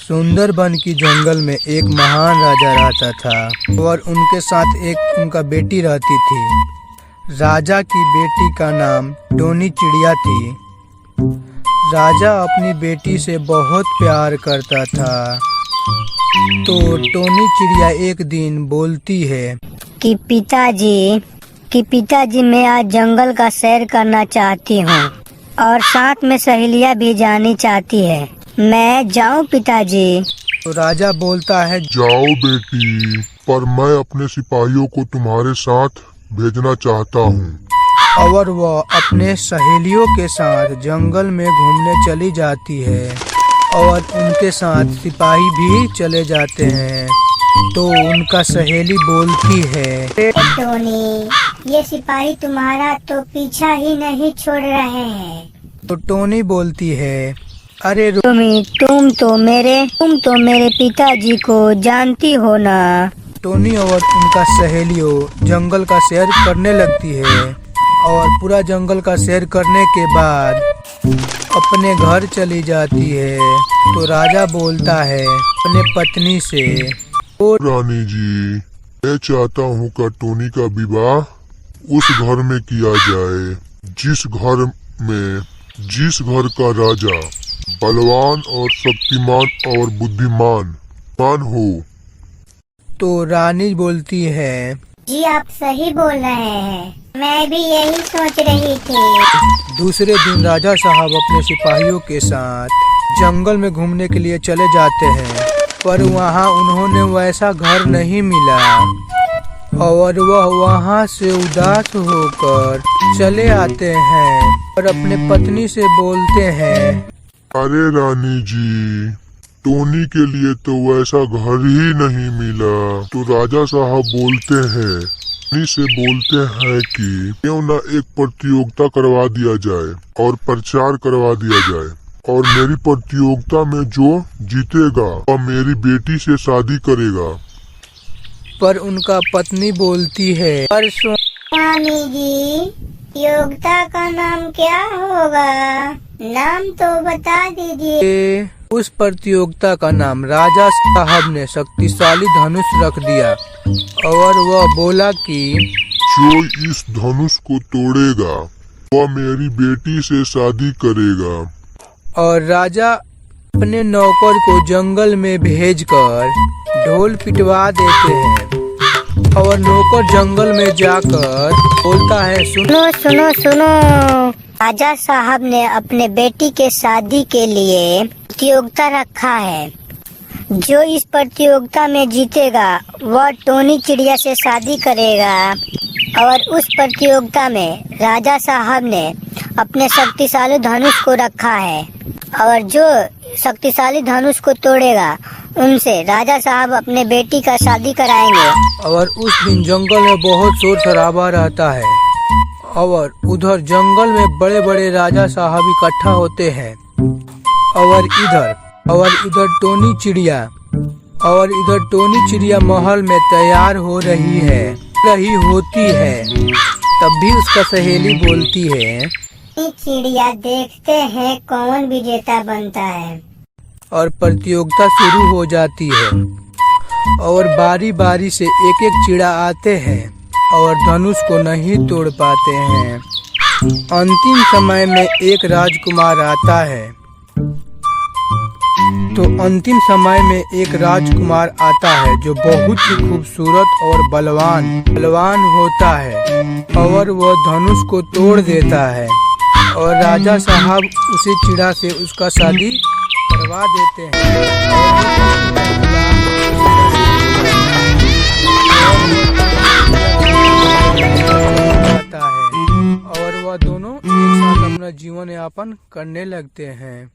सुंदरबन की जंगल में एक महान राजा रहता था और उनके साथ एक उनका बेटी रहती थी। राजा की बेटी का नाम टोनी चिड़िया थी। राजा अपनी बेटी से बहुत प्यार करता था। तो टोनी चिड़िया एक दिन बोलती है कि पिताजी मैं आज जंगल का सैर करना चाहती हूँ और साथ में सहेलियाँ भी जानी चाहती है। मैं जाऊँ पिताजी? तो राजा बोलता है, जाओ बेटी, पर मैं अपने सिपाहियों को तुम्हारे साथ भेजना चाहता हूँ। और वह अपने सहेलियों के साथ जंगल में घूमने चली जाती है और उनके साथ सिपाही भी चले जाते हैं। तो उनका सहेली बोलती है, टोनी, ये सिपाही तुम्हारा तो पीछा ही नहीं छोड़ रहे हैं। तो टोनी बोलती है, अरे तुम तो मेरे पिताजी को जानती हो ना। टोनी और उनका सहेलियों जंगल का सैर करने लगती है और पूरा जंगल का सैर करने के बाद अपने घर चली जाती है। तो राजा बोलता है अपने पत्नी से, रानी जी, मैं चाहता हूँ कि टोनी का विवाह उस घर में किया जाए जिस घर का राजा बलवान और शक्तिमान और बुद्धिमान हो। तो रानी बोलती है, जी आप सही बोल रहे हैं, मैं भी यही सोच रही थी। दूसरे दिन राजा साहब अपने सिपाहियों के साथ जंगल में घूमने के लिए चले जाते हैं, पर वहाँ उन्होंने वैसा घर नहीं मिला और वह वहाँ से उदास होकर चले आते हैं और अपने पत्नी से बोलते हैं, अरे रानी जी, टोनी के लिए तो वैसा घर ही नहीं मिला। तो राजा साहब बोलते हैं कि क्यों न एक प्रतियोगिता करवा दिया जाए और प्रचार करवा दिया जाए, और मेरी प्रतियोगिता में जो जीतेगा वह मेरी बेटी से शादी करेगा। पर उनका पत्नी बोलती है, पर स्वामी जी, प्रतियोगिता का नाम क्या होगा? नाम तो बता दीजिए। उस प्रतियोगिता का नाम राजा साहब ने शक्तिशाली धनुष रख दिया और वह बोला कि जो इस धनुष को तोड़ेगा वह मेरी बेटी से शादी करेगा। और राजा अपने नौकर को जंगल में भेजकर ढोल पिटवा देते हैं और नौकर जंगल में जाकर बोलता है, सुनो, राजा साहब ने अपने बेटी के शादी के लिए प्रतियोगिता रखा है। जो इस प्रतियोगिता में जीतेगा वह टोनी चिड़िया से शादी करेगा। और उस प्रतियोगिता में राजा साहब ने अपने शक्तिशाली धनुष को रखा है और जो शक्तिशाली धनुष को तोड़ेगा उनसे राजा साहब अपने बेटी का शादी कराएंगे। और उस दिन जंगल में बहुत शोर शराबा रहता है और उधर जंगल में बड़े बड़े राजा साहब इकट्ठा होते हैं और इधर टोनी चिड़िया महल में तैयार हो रही होती है। तब भी उसका सहेली बोलती है, चिड़िया, देखते हैं कौन विजेता बनता है। और प्रतियोगिता शुरू हो जाती है और बारी बारी से एक एक चिड़ा आते हैं और धनुष को नहीं तोड़ पाते हैं। अंतिम समय में एक राजकुमार आता है। जो बहुत ही खूबसूरत और बलवान होता है और वह धनुष को तोड़ देता है और राजा साहब उसी चिड़ा से उसका शादी करवा देते हैं। और वह दोनों एक साथ अपना जीवन यापन करने लगते हैं।